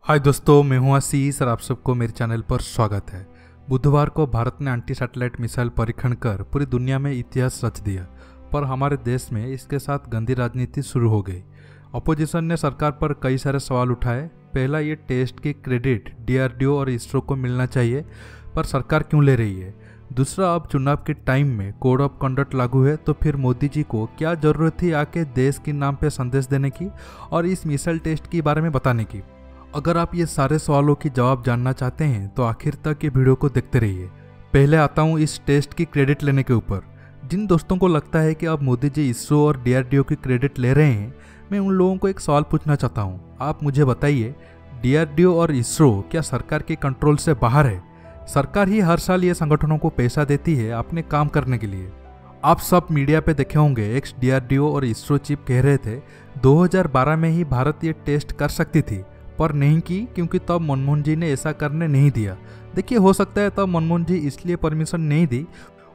हाय दोस्तों, मैं हूं आशीष और आप सबको मेरे चैनल पर स्वागत है। बुधवार को भारत ने एंटी सैटेलाइट मिसाइल परीक्षण कर पूरी दुनिया में इतिहास रच दिया, पर हमारे देश में इसके साथ गंदी राजनीति शुरू हो गई। अपोजिशन ने सरकार पर कई सारे सवाल उठाए। पहला, ये टेस्ट की क्रेडिट डीआरडीओ और इसरो को मिलना चाहिए, पर सरकार क्यों ले रही है। दूसरा, अब चुनाव के टाइम में कोड ऑफ कंडक्ट लागू है, तो फिर मोदी जी को क्या जरूरत थी आके देश के नाम पे संदेश देने की और इस मिसाइल टेस्ट के बारे में बताने की। अगर आप ये सारे सवालों की जवाब जानना चाहते हैं तो आखिर तक ये वीडियो को देखते रहिए। पहले आता हूँ इस टेस्ट की क्रेडिट लेने के ऊपर। जिन दोस्तों को लगता है कि अब मोदी जी इसरो और डीआरडीओ की क्रेडिट ले रहे हैं, मैं उन लोगों को एक सवाल पूछना चाहता हूँ। आप मुझे बताइए, डीआरडीओ और इसरो क्या सरकार के कंट्रोल से बाहर है? सरकार ही हर साल ये संगठनों को पैसा देती है अपने काम करने के लिए। आप सब मीडिया पे देखे होंगे, एक्स डीआरडीओ और इसरो चीफ कह रहे थे 2012 में ही भारत ये टेस्ट कर सकती थी, पर नहीं की क्योंकि तब मनमोहन जी ने ऐसा करने नहीं दिया। देखिए, हो सकता है तब मनमोहन जी इसलिए परमिशन नहीं दी,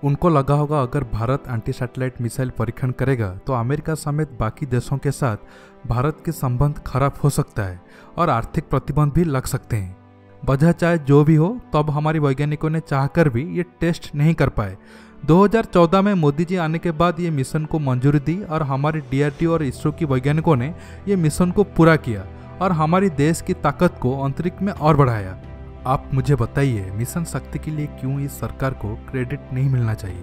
उनको लगा होगा अगर भारत एंटी सैटेलाइट मिसाइल परीक्षण करेगा तो अमेरिका समेत बाकी देशों के साथ भारत के संबंध खराब हो सकता है और आर्थिक प्रतिबंध भी लग सकते हैं। वजह चाहे जो भी हो, तब हमारे वैज्ञानिकों ने चाहकर भी ये टेस्ट नहीं कर पाए। 2014 में मोदी जी आने के बाद ये मिशन को मंजूरी दी और हमारे डीआरडीओ और इसरो की वैज्ञानिकों ने ये मिशन को पूरा किया और हमारी देश की ताकत को अंतरिक्ष में और बढ़ाया। आप मुझे बताइए, मिशन शक्ति के लिए क्यों इस सरकार को क्रेडिट नहीं मिलना चाहिए?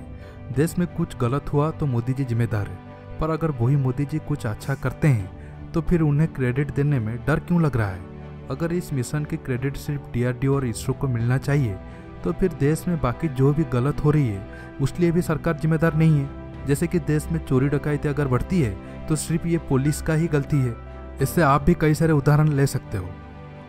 देश में कुछ गलत हुआ तो मोदी जी जिम्मेदार है, पर अगर वही मोदी जी कुछ अच्छा करते हैं तो फिर उन्हें क्रेडिट देने में डर क्यों लग रहा है? अगर इस मिशन की क्रेडिट सिर्फ डीआरडीओ और इसरो को मिलना चाहिए तो फिर देश में बाकी जो भी गलत हो रही है उसके लिए भी सरकार जिम्मेदार नहीं है। जैसे कि देश में चोरी डकैती अगर बढ़ती है तो सिर्फ ये पुलिस का ही गलती है। इससे आप भी कई सारे उदाहरण ले सकते हो।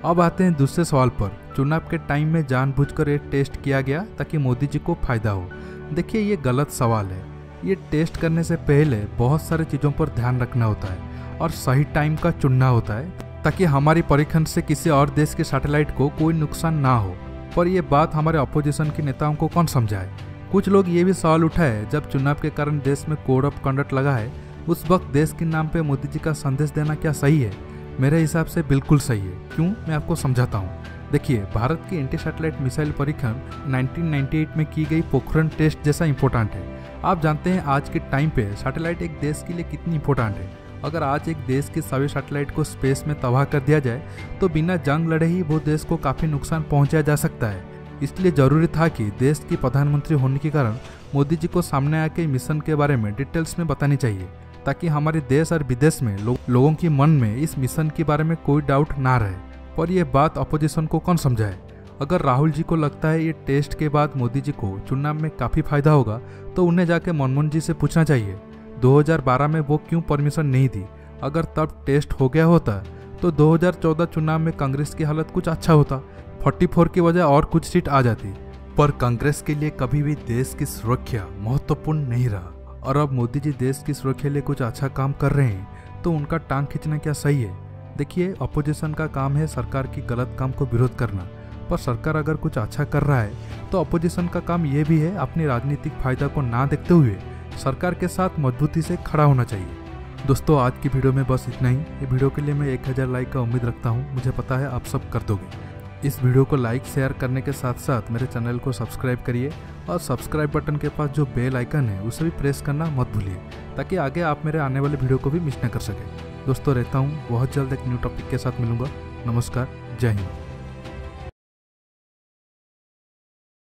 अब आते हैं दूसरे सवाल पर। चुनाव के टाइम में जानबूझकर ये टेस्ट किया गया ताकि मोदी जी को फायदा हो। देखिए, ये गलत सवाल है। ये टेस्ट करने से पहले बहुत सारी चीज़ों पर ध्यान रखना होता है और सही टाइम का चुनना होता है ताकि हमारी परीक्षण से किसी और देश के सैटेलाइट को कोई नुकसान ना हो। पर यह बात हमारे अपोजिशन के नेताओं को कौन समझाए। कुछ लोग ये भी सवाल उठाए, जब चुनाव के कारण देश में कोड ऑफ कंडक्ट लगा है उस वक्त देश के नाम पे मोदी जी का संदेश देना क्या सही है? मेरे हिसाब से बिल्कुल सही है। क्यों, मैं आपको समझाता हूँ। देखिए, भारत की एंटी सैटेलाइट मिसाइल परीक्षण 1998 में की गई पोखरण टेस्ट जैसा इंपॉर्टेंट है। आप जानते हैं आज के टाइम पे सैटेलाइट एक देश के लिए कितनी इंपॉर्टेंट है। अगर आज एक देश के सभी सैटेलाइट को स्पेस में तबाह कर दिया जाए तो बिना जंग लड़े ही वो देश को काफ़ी नुकसान पहुँचाया जा सकता है। इसलिए जरूरी था कि देश की प्रधानमंत्री होने के कारण मोदी जी को सामने आके मिशन के बारे में डिटेल्स में बतानी चाहिए, ताकि हमारे देश और विदेश में लोगों के मन में इस मिशन के बारे में कोई डाउट ना रहे। पर यह बात अपोजिशन को कौन समझाए? अगर राहुल जी को लगता है ये टेस्ट के बाद मोदी जी को चुनाव में काफ़ी फायदा होगा तो उन्हें जाके मनमोहन जी से पूछना चाहिए 2012 में वो क्यों परमिशन नहीं दी। अगर तब टेस्ट हो गया होता तो 2014 चुनाव में कांग्रेस की हालत कुछ अच्छा होता, 44 की वजह और कुछ सीट आ जाती। पर कांग्रेस के लिए कभी भी देश की सुरक्षा महत्वपूर्ण नहीं रहा, और अब मोदी जी देश की सुरक्षा के लिए कुछ अच्छा काम कर रहे हैं तो उनका टांग खींचना क्या सही है? देखिए, अपोजिशन का काम है सरकार की गलत काम को विरोध करना, पर सरकार अगर कुछ अच्छा कर रहा है तो अपोजिशन का काम यह भी है अपनी राजनीतिक फायदा को ना देखते हुए सरकार के साथ मजबूती से खड़ा होना चाहिए। दोस्तों, आज की वीडियो में बस इतना ही। ये वीडियो के लिए मैं 1000 लाइक का उम्मीद रखता हूँ। मुझे पता है आप सब कर दोगे। इस वीडियो को लाइक शेयर करने के साथ साथ मेरे चैनल को सब्सक्राइब करिए और सब्सक्राइब बटन के पास जो बेल आइकन है उसे भी प्रेस करना मत भूलिए, ताकि आगे आप मेरे आने वाले वीडियो को भी मिस न कर सकें। दोस्तों, रहता हूँ बहुत जल्द एक न्यू टॉपिक के साथ मिलूंगा। नमस्कार, जय हिंद।